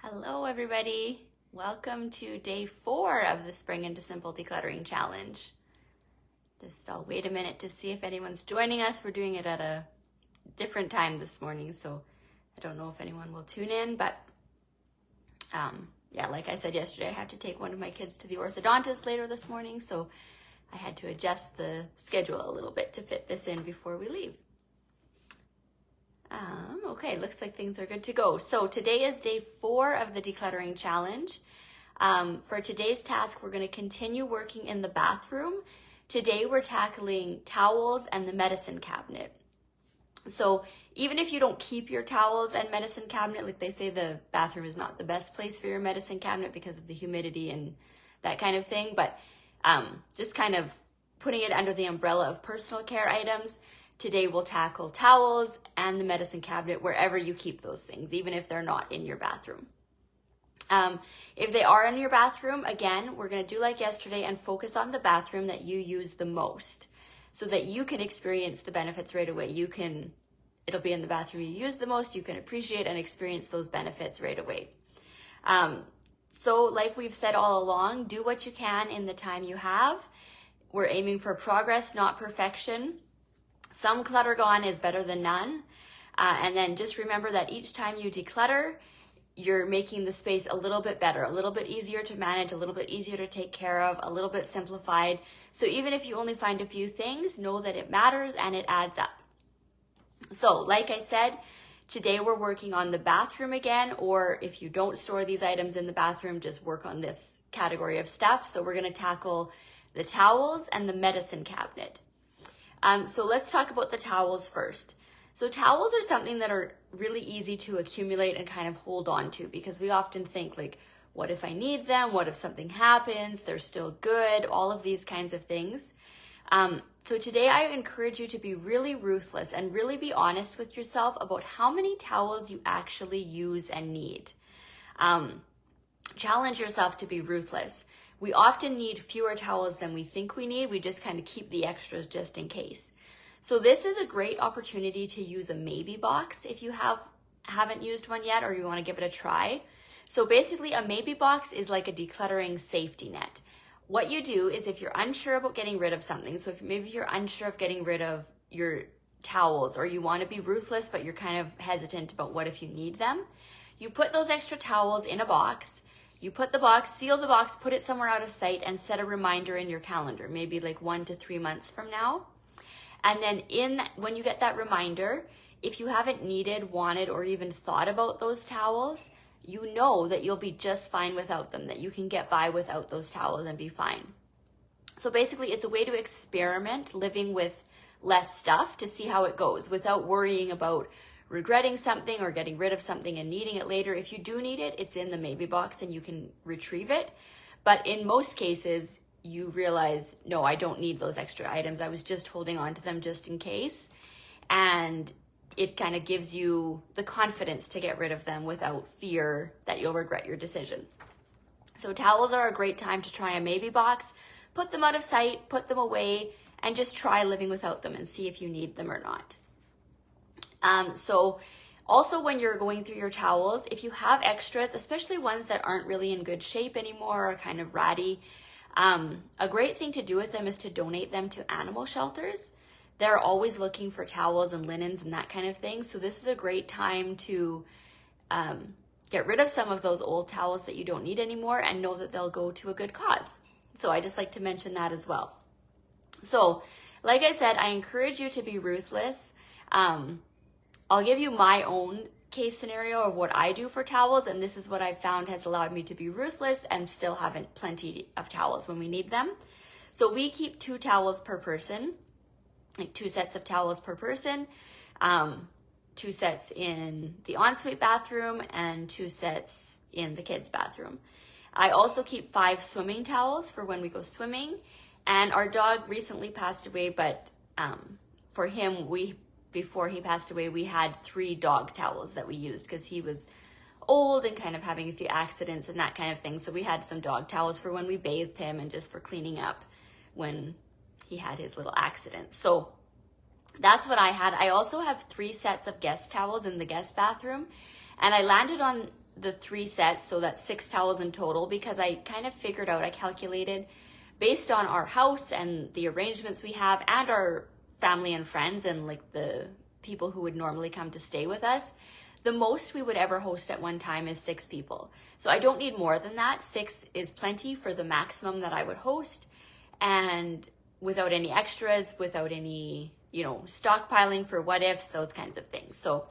Hello everybody, welcome to day 4 of the Spring into Simple Decluttering Challenge. I'll wait a minute to see if anyone's joining us. We're doing it at a different time this morning, so I don't know if anyone will tune in, but yeah, like I said yesterday, I have to take one of my kids to the orthodontist later this morning, so I had to adjust the schedule a little bit to fit this in before we leave. Okay, looks like things are good to go. So today is day 4 of the decluttering challenge. For today's task, we're going to continue working in the bathroom. Today we're tackling towels and the medicine cabinet. So even if you don't keep your towels and medicine cabinet, like they say the bathroom is not the best place for your medicine cabinet because of the humidity and that kind of thing, but just kind of putting it under the umbrella of personal care items. Today we'll tackle towels and the medicine cabinet wherever you keep those things, even if they're not in your bathroom. If they are in your bathroom, again, we're going to do like yesterday and focus on the bathroom that you use the most so that you can experience the benefits right away. It'll be in the bathroom you use the most, you can appreciate and experience those benefits right away. So like we've said all along, do what you can in the time you have. We're aiming for progress, not perfection. Some clutter gone is better than none. And then just remember that each time you declutter, you're making the space a little bit better, a little bit easier to manage, a little bit easier to take care of, a little bit simplified. So even if you only find a few things, know that it matters and it adds up. So like I said, today we're working on the bathroom again, or if you don't store these items in the bathroom, just work on this category of stuff. So we're going to tackle the towels and the medicine cabinet. So let's talk about the towels first. So towels are something that are really easy to accumulate and kind of hold on to because we often think like, what if I need them? What if something happens? They're still good, all of these kinds of things. So today I encourage you to be really ruthless and really be honest with yourself about how many towels you actually use and need. Challenge yourself to be ruthless. We often need fewer towels than we think we need. We just kind of keep the extras just in case. So this is a great opportunity to use a maybe box if you haven't used one yet or you want to give it a try. So basically a maybe box is like a decluttering safety net. What you do is if you're unsure about getting rid of something, so if maybe you're unsure of getting rid of your towels or you want to be ruthless but you're kind of hesitant about what if you need them, you put those extra towels in a box. You put the box, seal the box, put it somewhere out of sight and set a reminder in your calendar, maybe like 1 to 3 months from now. And then when you get that reminder, if you haven't needed, wanted, or even thought about those towels, you know that you'll be just fine without them, that you can get by without those towels and be fine. So basically it's a way to experiment living with less stuff to see how it goes without worrying about regretting something or getting rid of something and needing it later. If you do need it, it's in the maybe box and you can retrieve it. But in most cases, you realize, no, I don't need those extra items. I was just holding on to them just in case. And it kind of gives you the confidence to get rid of them without fear that you'll regret your decision. So towels are a great time to try a maybe box. Put them out of sight, put them away, and just try living without them and see if you need them or not. So also when you're going through your towels, if you have extras, especially ones that aren't really in good shape anymore or kind of ratty, a great thing to do with them is to donate them to animal shelters. They're always looking for towels and linens and that kind of thing. So this is a great time to get rid of some of those old towels that you don't need anymore and know that they'll go to a good cause. So I just like to mention that as well. So like I said, I encourage you to be ruthless. I'll give you my own case scenario of what I do for towels, and this is what I've found has allowed me to be ruthless and still have plenty of towels when we need them. So we keep 2 towels per person, like 2 sets of towels per person, 2 sets in the ensuite bathroom and 2 sets in the kids' bathroom. I also keep 5 swimming towels for when we go swimming, and our dog recently passed away, but for him, before he passed away, we had 3 dog towels that we used because he was old and kind of having a few accidents and that kind of thing. So we had some dog towels for when we bathed him and just for cleaning up when he had his little accident. So that's what I had. I also have 3 sets of guest towels in the guest bathroom, and I landed on the 3 sets, so that's 6 towels in total, because I kind of figured out, I calculated based on our house and the arrangements we have and our family and friends and like the people who would normally come to stay with us, the most we would ever host at one time is 6 people. So I don't need more than that. 6 is plenty for the maximum that I would host, and without any extras, without any, stockpiling for what ifs, those kinds of things. So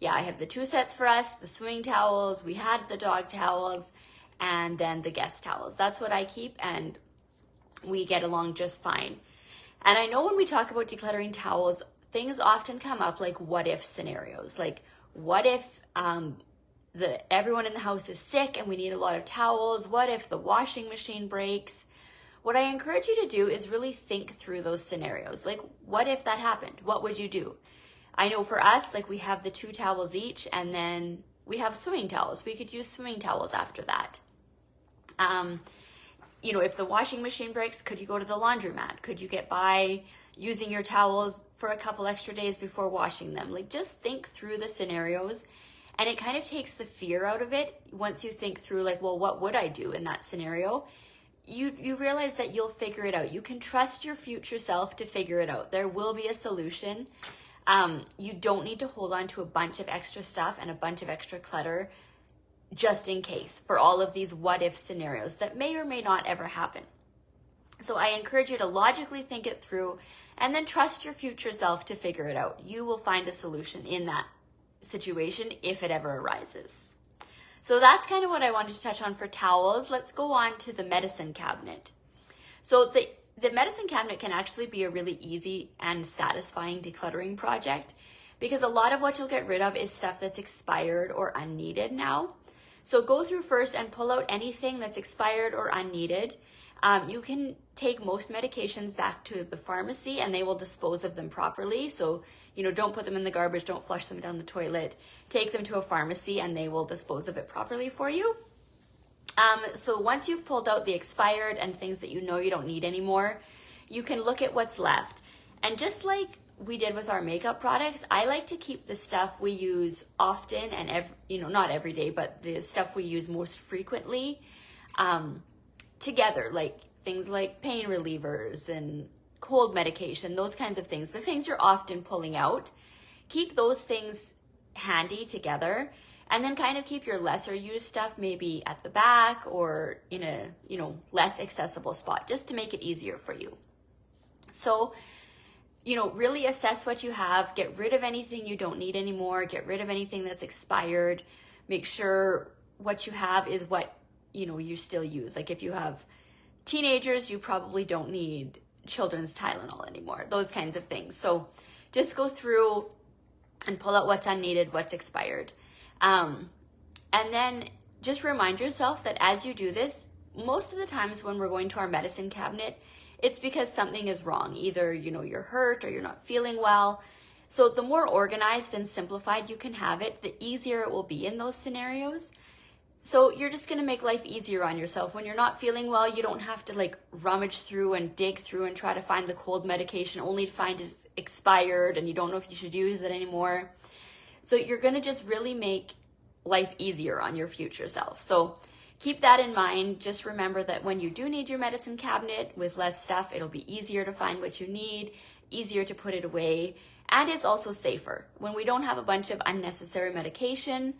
yeah, I have the 2 sets for us, the swimming towels, we had the dog towels, and then the guest towels. That's what I keep, and we get along just fine. And I know when we talk about decluttering towels, things often come up like what if scenarios. Like, what if everyone in the house is sick and we need a lot of towels? What if the washing machine breaks? What I encourage you to do is really think through those scenarios. Like, what if that happened? What would you do? I know for us, like, we have the 2 towels each, and then we have swimming towels. We could use swimming towels after that. If the washing machine breaks, could you go to the laundromat? Could you get by using your towels for a couple extra days before washing them? Like, just think through the scenarios, and it kind of takes the fear out of it. Once you think through, like, well, what would I do in that scenario? You realize that you'll figure it out. You can trust your future self to figure it out. There will be a solution. You don't need to hold on to a bunch of extra stuff and a bunch of extra clutter just in case for all of these what if scenarios that may or may not ever happen. So I encourage you to logically think it through and then trust your future self to figure it out. You will find a solution in that situation if it ever arises. So that's kind of what I wanted to touch on for towels. Let's go on to the medicine cabinet. So the medicine cabinet can actually be a really easy and satisfying decluttering project, because a lot of what you'll get rid of is stuff that's expired or unneeded now. So go through first and pull out anything that's expired or unneeded. You can take most medications back to the pharmacy and they will dispose of them properly. So, don't put them in the garbage, don't flush them down the toilet. Take them to a pharmacy and they will dispose of it properly for you. So once you've pulled out the expired and things that you don't need anymore, you can look at what's left. And just like we did with our makeup products, I like to keep the stuff we use often and not every day, but the stuff we use most frequently together, like things like pain relievers and cold medication, those kinds of things, the things you're often pulling out. Keep those things handy together, and then kind of keep your lesser used stuff maybe at the back or in a less accessible spot, just to make it easier for you. So really assess what you have, get rid of anything you don't need anymore, get rid of anything that's expired, make sure what you have is what you still use. Like, if you have teenagers, you probably don't need children's Tylenol anymore, those kinds of things. So just go through and pull out what's unneeded, what's expired. And then just remind yourself that as you do this, most of the times when we're going to our medicine cabinet, it's because something is wrong. Either, you're hurt or you're not feeling well. So the more organized and simplified you can have it, the easier it will be in those scenarios. So you're just going to make life easier on yourself. When you're not feeling well, you don't have to rummage through and dig through and try to find the cold medication only to find it's expired and you don't know if you should use it anymore. So you're going to just really make life easier on your future self. So keep that in mind. Just remember that when you do need your medicine cabinet with less stuff, it'll be easier to find what you need, easier to put it away, and it's also safer. When we don't have a bunch of unnecessary medication,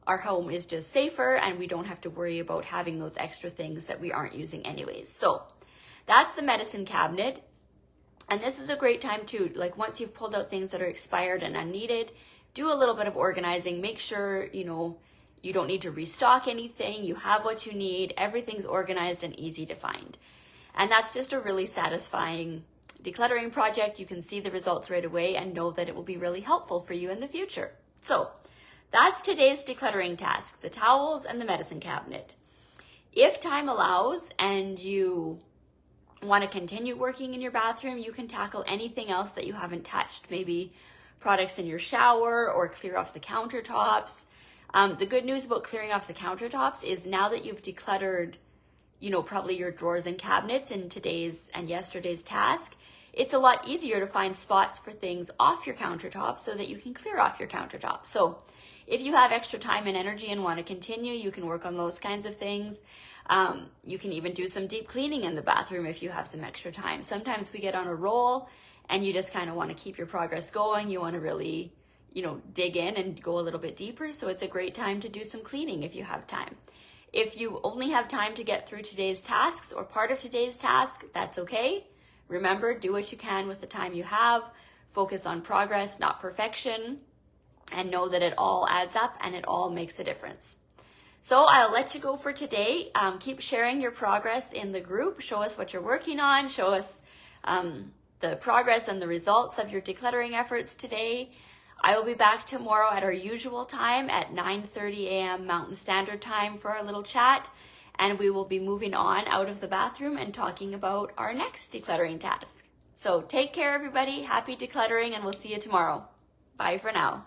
our home is just safer and we don't have to worry about having those extra things that we aren't using anyways. So that's the medicine cabinet. And this is a great time too, once you've pulled out things that are expired and unneeded, do a little bit of organizing. Make sure, you don't need to restock anything. You have what you need. Everything's organized and easy to find. And that's just a really satisfying decluttering project. You can see the results right away and know that it will be really helpful for you in the future. So that's today's decluttering task, the towels and the medicine cabinet. If time allows and you want to continue working in your bathroom, you can tackle anything else that you haven't touched. Maybe products in your shower or clear off the countertops. The good news about clearing off the countertops is now that you've decluttered, probably your drawers and cabinets in today's and yesterday's task, it's a lot easier to find spots for things off your countertop so that you can clear off your countertop. So if you have extra time and energy and want to continue, you can work on those kinds of things. You can even do some deep cleaning in the bathroom if you have some extra time. Sometimes we get on a roll and you just kind of want to keep your progress going. You want to really, dig in and go a little bit deeper. So it's a great time to do some cleaning if you have time. If you only have time to get through today's tasks or part of today's task, that's okay. Remember, do what you can with the time you have. Focus on progress, not perfection, and know that it all adds up and it all makes a difference. So I'll let you go for today. Keep sharing your progress in the group. Show us what you're working on. Show us the progress and the results of your decluttering efforts today. I will be back tomorrow at our usual time at 9:30 a.m. Mountain Standard Time for our little chat. And we will be moving on out of the bathroom and talking about our next decluttering task. So take care, everybody. Happy decluttering, and we'll see you tomorrow. Bye for now.